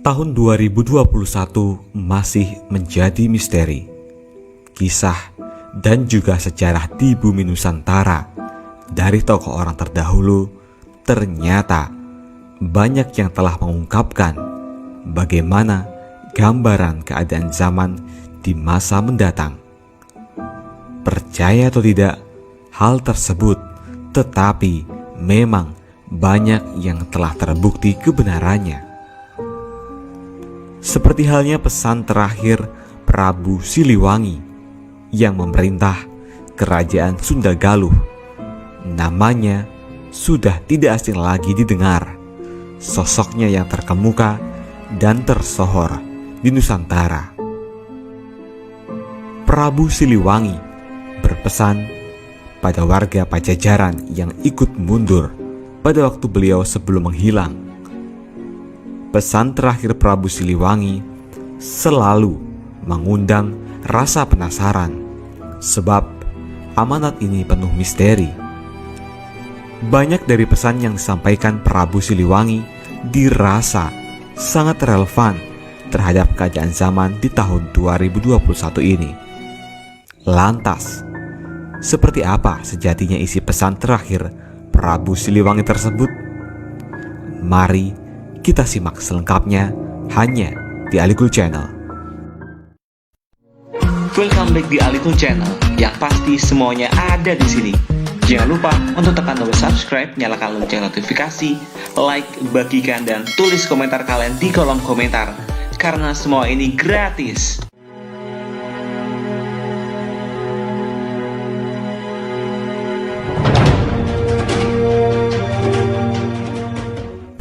Tahun 2021 masih menjadi misteri. Kisah dan juga sejarah di bumi Nusantara dari tokoh orang terdahulu ternyata banyak yang telah mengungkapkan bagaimana gambaran keadaan zaman di masa mendatang. Percaya atau tidak, hal tersebut tetapi memang banyak yang telah terbukti kebenarannya. Seperti halnya pesan terakhir Prabu Siliwangi yang memerintah kerajaan Sunda Galuh. Namanya sudah tidak asing lagi didengar. Sosoknya yang terkemuka dan tersohor di Nusantara. Prabu Siliwangi berpesan pada warga Pajajaran yang ikut mundur pada waktu beliau sebelum menghilang. Pesan terakhir Prabu Siliwangi selalu mengundang rasa penasaran, sebab amanat ini penuh misteri. Banyak dari pesan yang disampaikan Prabu Siliwangi dirasa sangat relevan terhadap keadaan zaman di tahun 2021 ini. Lantas, seperti apa sejatinya isi pesan terakhir Prabu Siliwangi tersebut? Mari kita simak selengkapnya hanya di Alikul Channel. Welcome back di Alikul Channel, yang pasti semuanya ada di sini. Jangan lupa untuk tekan tombol subscribe, nyalakan lonceng notifikasi, like, bagikan, dan tulis komentar kalian di kolom komentar, karena semua ini gratis.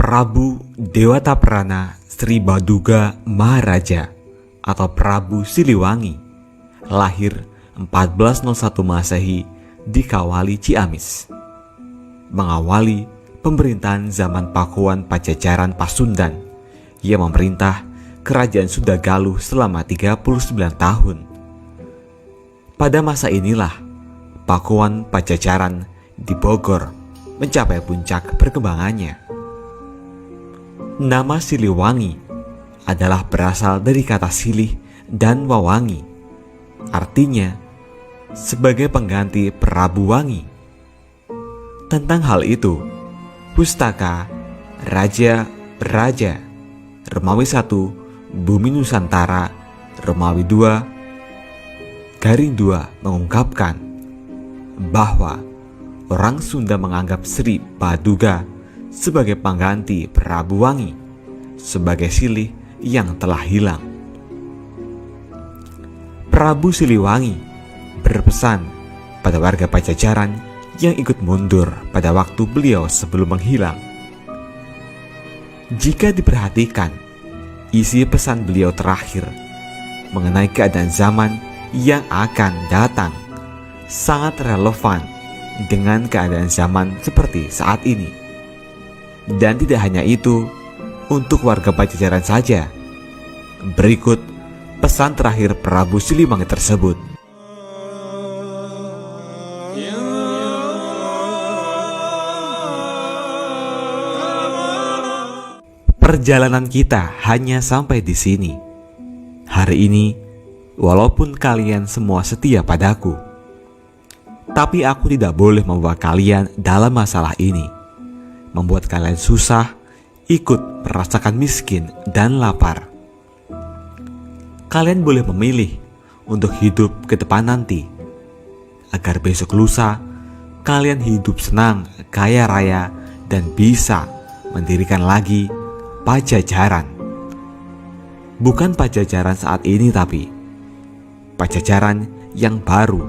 Prabu Dewataprana Sri Baduga Maharaja atau Prabu Siliwangi lahir 1401 Masehi di Kawali, Ciamis, mengawali pemerintahan zaman Pakuan Pajajaran Pasundan yang memerintah kerajaan Sunda Galuh selama 39 tahun. Pada masa inilah Pakuan Pajajaran di Bogor mencapai puncak perkembangannya. Nama Siliwangi adalah berasal dari kata silih dan wawangi, artinya sebagai pengganti Prabu Wangi. Tentang hal itu, Pustaka Raja Beraja Romawi 1 Bumi Nusantara Romawi 2 Garing 2 mengungkapkan bahwa orang Sunda menganggap Sri Baduga sebagai pengganti Prabu Wangi, sebagai silih yang telah hilang. Prabu Siliwangi berpesan pada warga Pajajaran yang ikut mundur pada waktu beliau sebelum menghilang. Jika diperhatikan, isi pesan beliau terakhir mengenai keadaan zaman yang akan datang sangat relevan dengan keadaan zaman seperti saat ini. Dan tidak hanya itu, untuk warga Pajajaran saja. Berikut pesan terakhir Prabu Siliwangi tersebut. Perjalanan kita hanya sampai di sini. Hari ini, walaupun kalian semua setia padaku, tapi aku tidak boleh membawa kalian dalam masalah ini, membuat kalian susah, ikut merasakan miskin dan lapar. Kalian boleh memilih untuk hidup ke depan nanti, agar besok lusa kalian hidup senang, kaya raya, dan bisa mendirikan lagi Pajajaran. Bukan Pajajaran saat ini, tapi Pajajaran yang baru,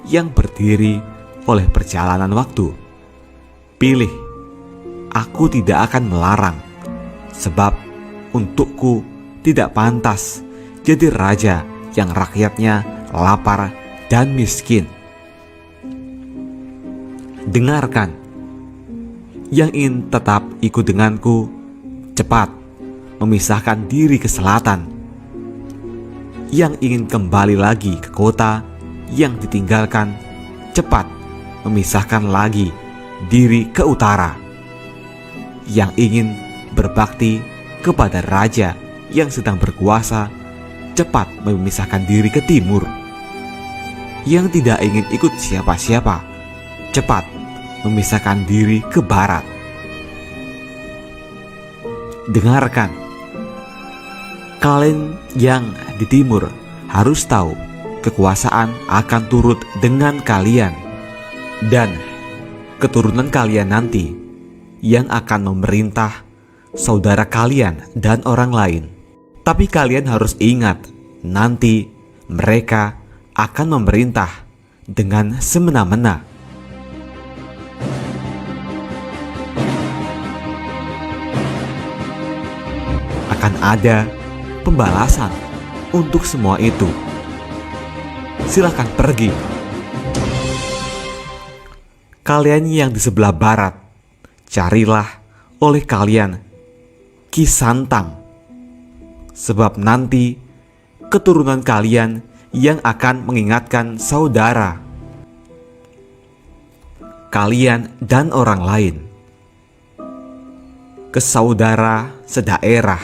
yang berdiri oleh perjalanan waktu. Pilih. Aku tidak akan melarang, sebab untukku tidak pantas jadi raja yang rakyatnya lapar dan miskin. Dengarkan, yang ingin tetap ikut denganku, cepat memisahkan diri ke selatan. Yang ingin kembali lagi ke kota yang ditinggalkan, cepat memisahkan lagi diri ke utara. Yang ingin berbakti kepada raja yang sedang berkuasa cepat memisahkan diri ke timur. Yang tidak ingin ikut siapa-siapa cepat memisahkan diri ke barat. Dengarkan, kalian yang di timur harus tahu kekuasaan akan turut dengan kalian dan keturunan kalian nanti yang akan memerintah saudara kalian dan orang lain. Tapi kalian harus ingat, nanti mereka akan memerintah dengan semena-mena. Akan ada pembalasan untuk semua itu. Silakan pergi. Kalian yang di sebelah barat, carilah oleh kalian Ki Santang, sebab nanti keturunan kalian yang akan mengingatkan saudara kalian dan orang lain, ke saudara sedaerah,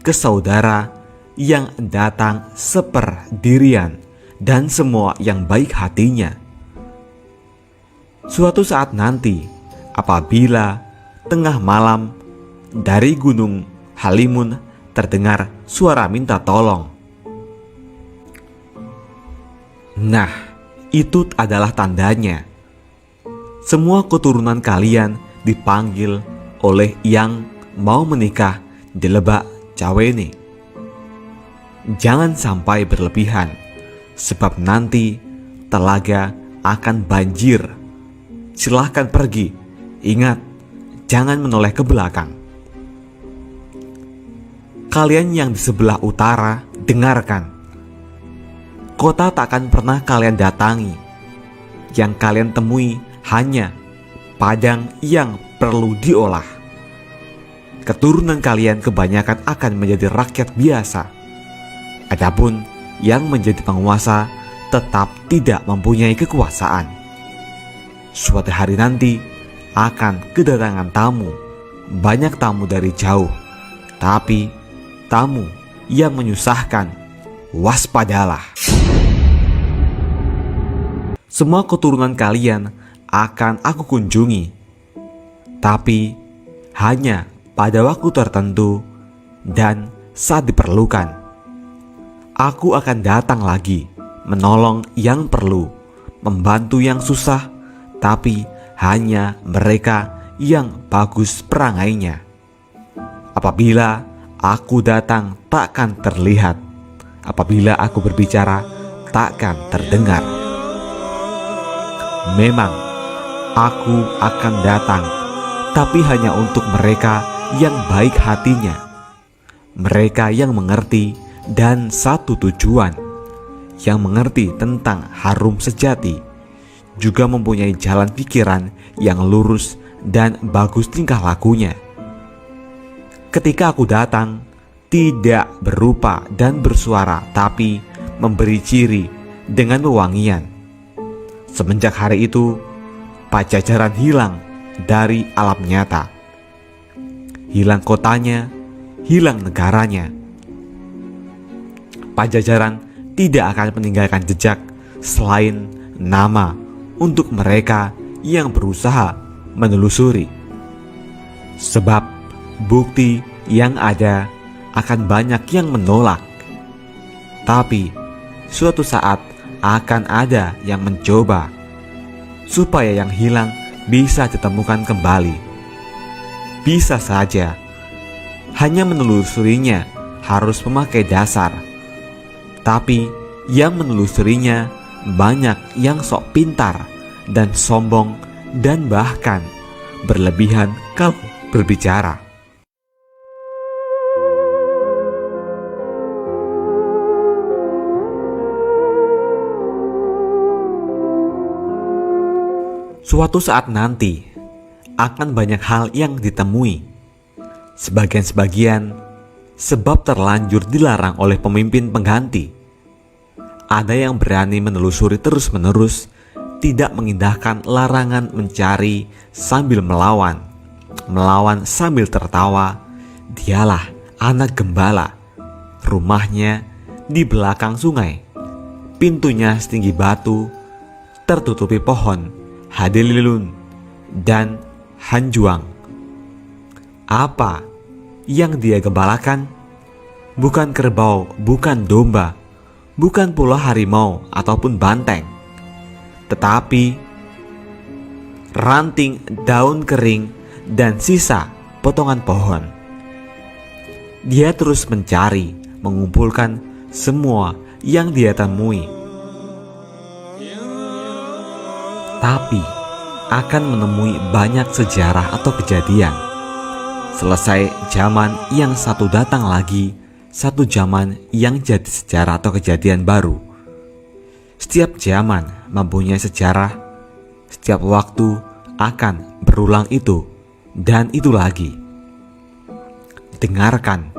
ke saudara yang datang seperdirian dan semua yang baik hatinya. Suatu saat nanti, apabila tengah malam dari Gunung Halimun terdengar suara minta tolong, nah, itu adalah tandanya semua keturunan kalian dipanggil oleh yang mau menikah di Lebak Cawene. Jangan sampai berlebihan, sebab nanti telaga akan banjir. Silahkan pergi. Ingat, jangan menoleh ke belakang. Kalian yang di sebelah utara, dengarkan. Kota tak akan pernah kalian datangi. Yang kalian temui hanya padang yang perlu diolah. Keturunan kalian kebanyakan akan menjadi rakyat biasa. Adapun yang menjadi penguasa tetap tidak mempunyai kekuasaan. Suatu hari nanti akan kedatangan tamu, banyak tamu dari jauh, tapi tamu yang menyusahkan. Waspadalah. Semua keturunan kalian akan aku kunjungi, tapi hanya pada waktu tertentu dan saat diperlukan. Aku akan datang lagi, menolong yang perlu, membantu yang susah, tapi hanya mereka yang bagus perangainya. Apabila aku datang takkan terlihat, apabila aku berbicara takkan terdengar. Memang aku akan datang, tapi hanya untuk mereka yang baik hatinya, mereka yang mengerti dan satu tujuan, yang mengerti tentang harum sejati, juga mempunyai jalan pikiran yang lurus dan bagus tingkah lakunya. Ketika aku datang, tidak berupa dan bersuara, tapi memberi ciri dengan wewangian. Semenjak hari itu, Pajajaran hilang dari alam nyata. Hilang kotanya, hilang negaranya. Pajajaran tidak akan meninggalkan jejak selain nama untuk mereka yang berusaha menelusuri. Sebab bukti yang ada akan banyak yang menolak. Tapi suatu saat akan ada yang mencoba supaya yang hilang bisa ditemukan kembali. Bisa saja, hanya menelusurinya harus memakai dasar. Tapi yang menelusurinya banyak yang sok pintar dan sombong dan bahkan berlebihan kalau berbicara. Suatu saat nanti akan banyak hal yang ditemui. Sebagian-sebagian sebab terlanjur dilarang oleh pemimpin pengganti. Ada yang berani menelusuri terus-menerus, tidak mengindahkan larangan mencari sambil melawan sambil tertawa. Dialah anak gembala Rumahnya di belakang sungai. Pintunya setinggi batu, tertutupi pohon hadelilun dan hanjuang. Apa yang dia gembalakan? Bukan kerbau, bukan domba, bukan pula harimau ataupun banteng, tetapi ranting daun kering dan sisa potongan pohon. Dia terus mencari, mengumpulkan semua yang dia temui, tapi akan menemui banyak sejarah atau kejadian. Selesai zaman yang satu datang lagi, satu zaman yang jadi sejarah atau kejadian baru. Setiap zaman mempunyai sejarah, setiap waktu akan berulang itu dan itu lagi. Dengarkan,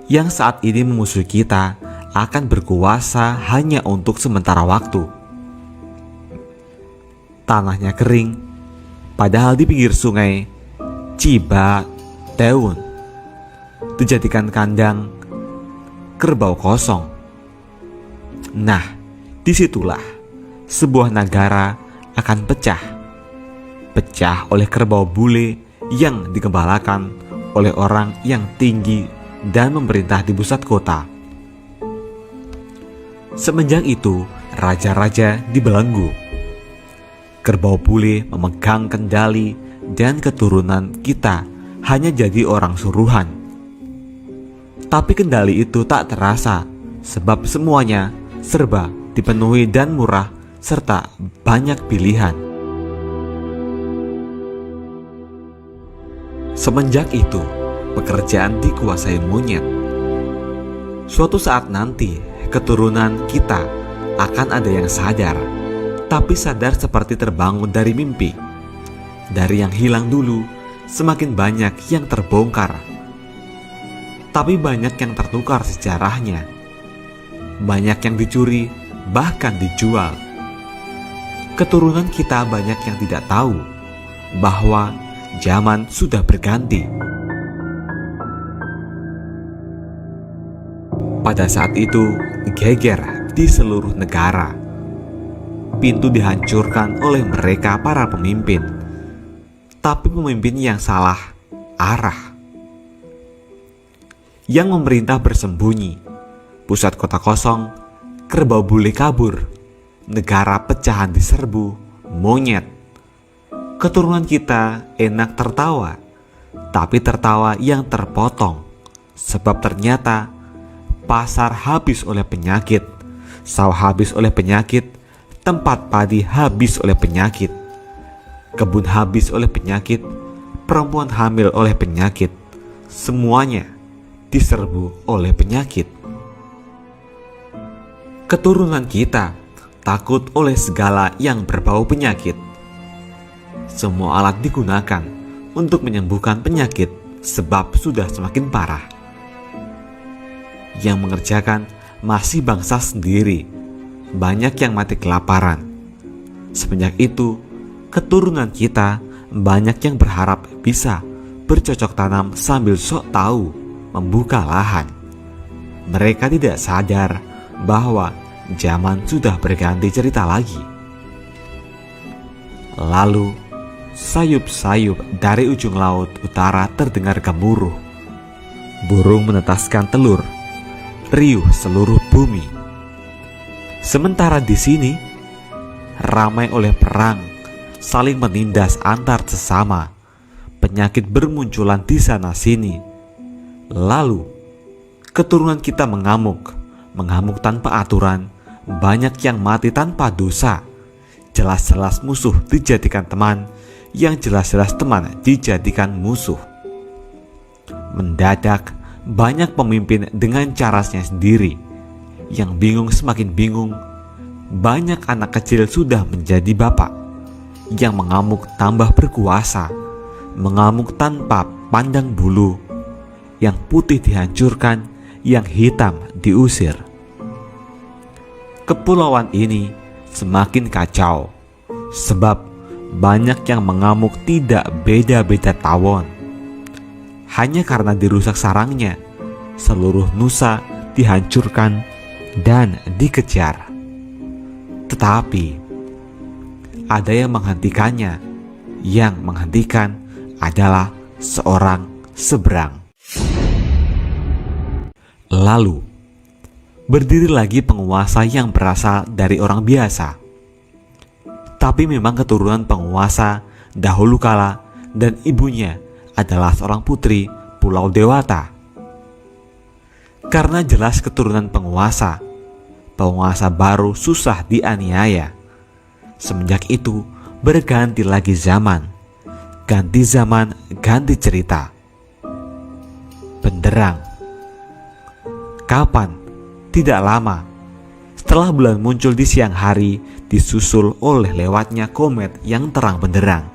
yang saat ini memusuhi kita akan berkuasa hanya untuk sementara waktu. Tanahnya kering, padahal di pinggir sungai Cibateun dijadikan kandang kerbau kosong. Nah, disitulah sebuah negara akan pecah oleh kerbau bule yang digembalakan oleh orang yang tinggi dan memerintah di pusat kota. Semenjak itu, raja-raja dibelenggu. Kerbau bule memegang kendali dan keturunan kita hanya jadi orang suruhan. Tapi kendali itu tak terasa sebab semuanya serba dipenuhi dan murah serta banyak pilihan. Semenjak itu, pekerjaan dikuasai monyet. Suatu saat nanti, keturunan kita akan ada yang sadar, tapi sadar seperti terbangun dari mimpi. Dari yang hilang dulu, semakin banyak yang terbongkar. Tapi banyak yang tertukar sejarahnya. Banyak yang dicuri, bahkan dijual. Keturunan kita banyak yang tidak tahu bahwa zaman sudah berganti. Pada saat itu, geger di seluruh negara. Pintu dihancurkan oleh mereka para pemimpin. Tapi pemimpin yang salah arah. Yang memerintah bersembunyi. Pusat kota kosong, kerbau bule kabur. Negara pecahan diserbu monyet. Keturunan kita enak tertawa, tapi tertawa yang terpotong. Sebab ternyata pasar habis oleh penyakit, sawah habis oleh penyakit, tempat padi habis oleh penyakit, kebun habis oleh penyakit, perempuan hamil oleh penyakit. Semuanya diserbu oleh penyakit. Keturunan kita takut oleh segala yang berbau penyakit. Semua alat digunakan untuk menyembuhkan penyakit sebab sudah semakin parah. Yang mengerjakan masih bangsa sendiri. Banyak yang mati kelaparan. Semenjak itu, keturunan kita banyak yang berharap bisa bercocok tanam sambil sok tahu membuka lahan. Mereka tidak sadar bahwa zaman sudah berganti cerita lagi. Lalu, sayup-sayup dari ujung laut utara terdengar gemuruh. Burung menetaskan telur, riuh seluruh bumi. Sementara di sini, ramai oleh perang, saling menindas antar sesama. Penyakit bermunculan di sana-sini. Lalu, keturunan kita mengamuk tanpa aturan, banyak yang mati tanpa dosa. Jelas-jelas musuh dijadikan teman, yang jelas-jelas teman dijadikan musuh. Mendadak, banyak pemimpin dengan caranya sendiri. Yang bingung semakin bingung. Banyak anak kecil sudah menjadi bapak. Yang mengamuk tambah berkuasa. Mengamuk tanpa pandang bulu. Yang putih dihancurkan, yang hitam diusir. Kepulauan ini semakin kacau, sebab banyak yang mengamuk tidak beda-beda tawon. Hanya karena dirusak sarangnya, seluruh nusa dihancurkan dan dikejar. Tetapi ada yang menghentikannya. Yang menghentikan adalah seorang seberang. Lalu berdiri lagi penguasa yang berasal dari orang biasa, tapi memang keturunan penguasa dahulu kala, dan ibunya adalah seorang putri Pulau Dewata. Karena jelas keturunan penguasa baru susah dianiaya. Semenjak itu berganti lagi zaman, ganti zaman, ganti cerita. Benderang. Kapan? Tidak lama setelah bulan muncul di siang hari, disusul oleh lewatnya komet yang terang benderang.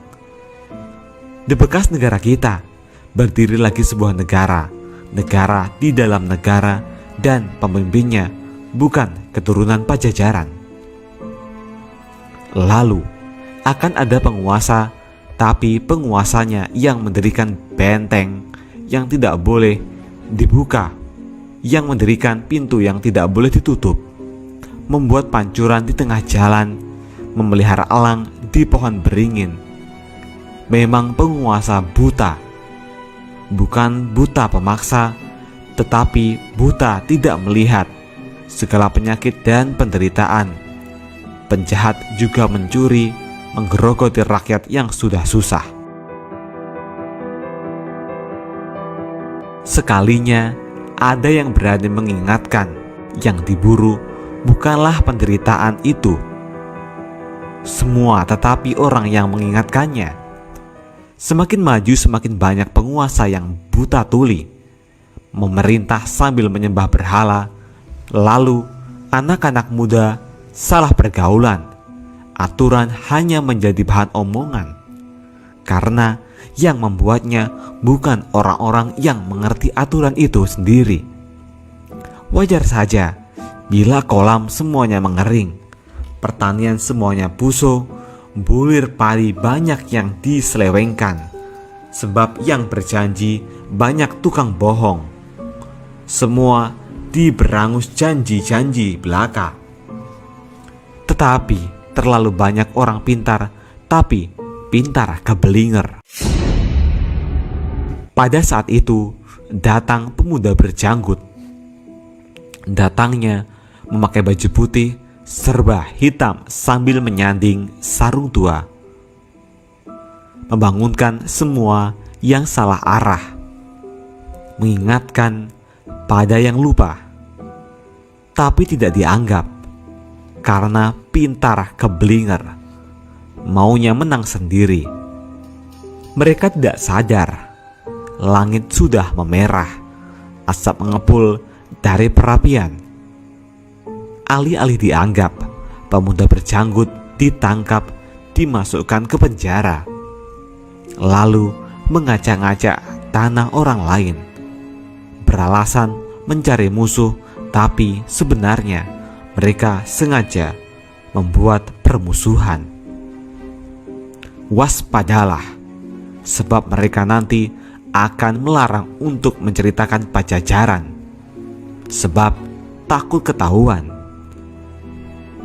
Di bekas negara kita berdiri lagi sebuah negara di dalam negara, dan pemimpinnya bukan keturunan Pajajaran. Lalu akan ada penguasa, tapi penguasanya yang mendirikan benteng yang tidak boleh dibuka, yang mendirikan pintu yang tidak boleh ditutup, membuat pancuran di tengah jalan, memelihara elang di pohon beringin. Memang penguasa buta, bukan buta pemaksa, tetapi buta tidak melihat segala penyakit dan penderitaan. Penjahat juga mencuri, menggerogoti rakyat yang sudah susah. Sekalinya ada yang berani mengingatkan, yang diburu bukanlah penderitaan itu semua, tetapi orang yang mengingatkannya. Semakin maju semakin banyak penguasa yang buta tuli, memerintah sambil menyembah berhala. Lalu anak-anak muda salah pergaulan. Aturan hanya menjadi bahan omongan, karena yang membuatnya bukan orang-orang yang mengerti aturan itu sendiri. Wajar saja bila kolam semuanya mengering, pertanian semuanya busuk, bulir padi banyak yang diselewengkan, sebab yang berjanji banyak tukang bohong. Semua diberangus janji-janji belaka. Tetapi terlalu banyak orang pintar, tapi pintar kebelinger. Pada saat itu datang pemuda berjanggut. Datangnya memakai baju putih serba hitam sambil menyanding sarung tua, membangunkan semua yang salah arah, mengingatkan pada yang lupa, tapi tidak dianggap karena pintar keblinger, maunya menang sendiri. Mereka tidak sadar langit sudah memerah, asap mengepul dari perapian. Alih-alih dianggap, pemuda berjanggut ditangkap, dimasukkan ke penjara, lalu mengacak-ngacak tanah orang lain, beralasan mencari musuh, tapi sebenarnya mereka sengaja membuat permusuhan. Waspadalah, sebab mereka nanti akan melarang untuk menceritakan Pajajaran, sebab takut ketahuan.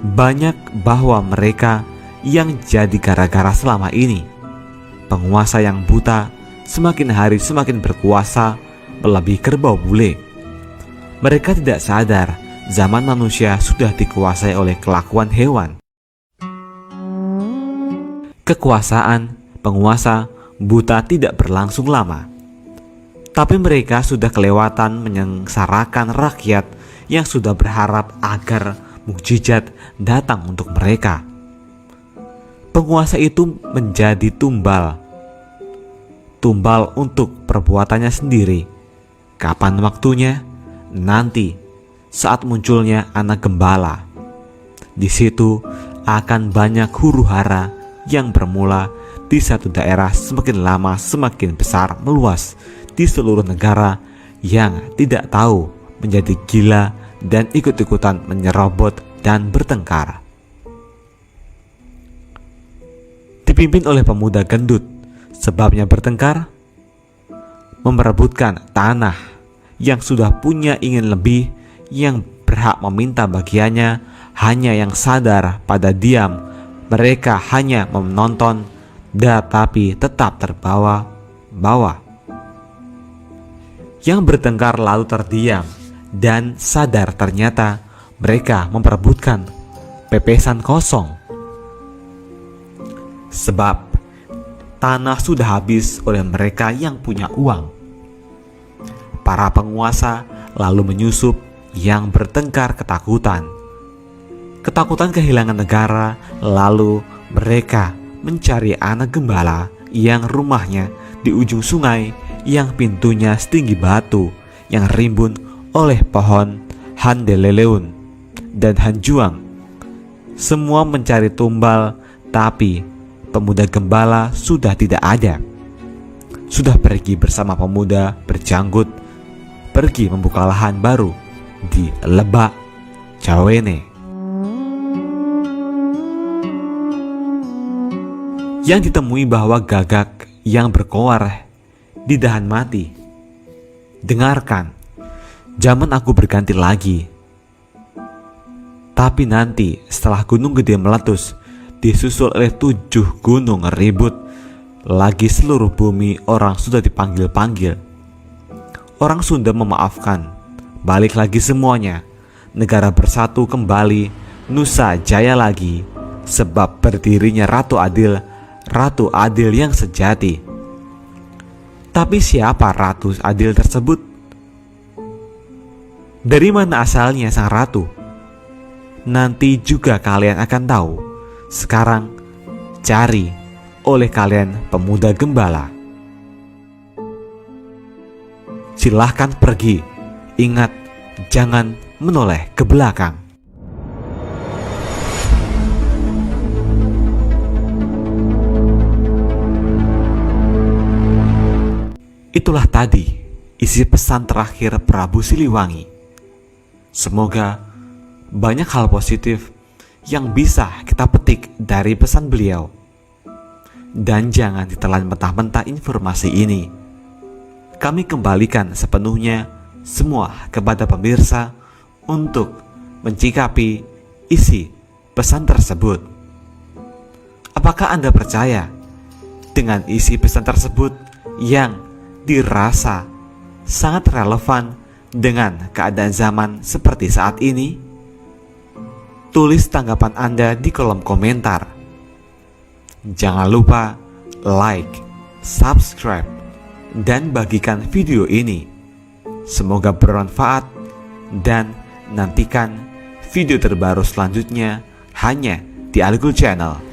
Banyak bahwa mereka yang jadi gara-gara selama ini. Penguasa yang buta semakin hari semakin berkuasa, melebihi kerbau bule. Mereka tidak sadar zaman manusia sudah dikuasai oleh kelakuan hewan. Kekuasaan penguasa buta tidak berlangsung lama, tapi mereka sudah kelewatan menyengsarakan rakyat yang sudah berharap agar mukjizat datang untuk mereka. Penguasa itu menjadi tumbal untuk perbuatannya sendiri. Kapan waktunya? Nanti, saat munculnya anak gembala. Di situ akan banyak huru-hara yang bermula di satu daerah, semakin lama semakin besar meluas di seluruh negara, yang tidak tahu menjadi gila dan ikut-ikutan menyerobot dan bertengkar. Dipimpin oleh pemuda gendut, sebabnya bertengkar, memperebutkan tanah yang sudah punya ingin lebih, yang berhak meminta bagiannya, hanya yang sadar pada diam. Mereka hanya menonton, tetapi tetap terbawa-bawa. Yang bertengkar lalu terdiam dan sadar ternyata mereka memperebutkan pepesan kosong. Sebab tanah sudah habis oleh mereka yang punya uang. Para penguasa lalu menyusup yang bertengkar ketakutan. Ketakutan kehilangan negara, lalu mereka mencari anak gembala yang rumahnya di ujung sungai, yang pintunya setinggi batu, yang rimbun oleh pohon handeleleun dan hanjuang. Semua mencari tumbal, tapi pemuda gembala sudah tidak ada. Sudah pergi bersama pemuda berjanggut, pergi membuka lahan baru di Lebak Cawene. Yang ditemui bahwa gagak yang berkoar di dahan mati. Dengarkan, zaman aku berganti lagi. Tapi nanti setelah gunung gede meletus, disusul oleh 7 gunung ribut lagi, seluruh bumi orang sudah dipanggil-panggil. Orang Sunda memaafkan, balik lagi semuanya. Negara bersatu kembali, Nusa Jaya lagi. Sebab berdirinya Ratu Adil yang sejati. Tapi siapa Ratu Adil tersebut? Dari mana asalnya sang ratu? Nanti juga kalian akan tahu. Sekarang cari oleh kalian pemuda gembala. Silahkan pergi. Ingat, jangan menoleh ke belakang. Itulah tadi isi pesan terakhir Prabu Siliwangi. Semoga banyak hal positif yang bisa kita petik dari pesan beliau. Dan jangan ditelan mentah-mentah informasi ini. Kami kembalikan sepenuhnya semua kepada pemirsa untuk mencikapi isi pesan tersebut. Apakah Anda percaya dengan isi pesan tersebut yang dirasa sangat relevan dengan keadaan zaman seperti saat ini? Tulis tanggapan Anda di kolom komentar. Jangan lupa like, subscribe, dan bagikan video ini. Semoga bermanfaat, dan nantikan video terbaru selanjutnya hanya di Aligul Channel.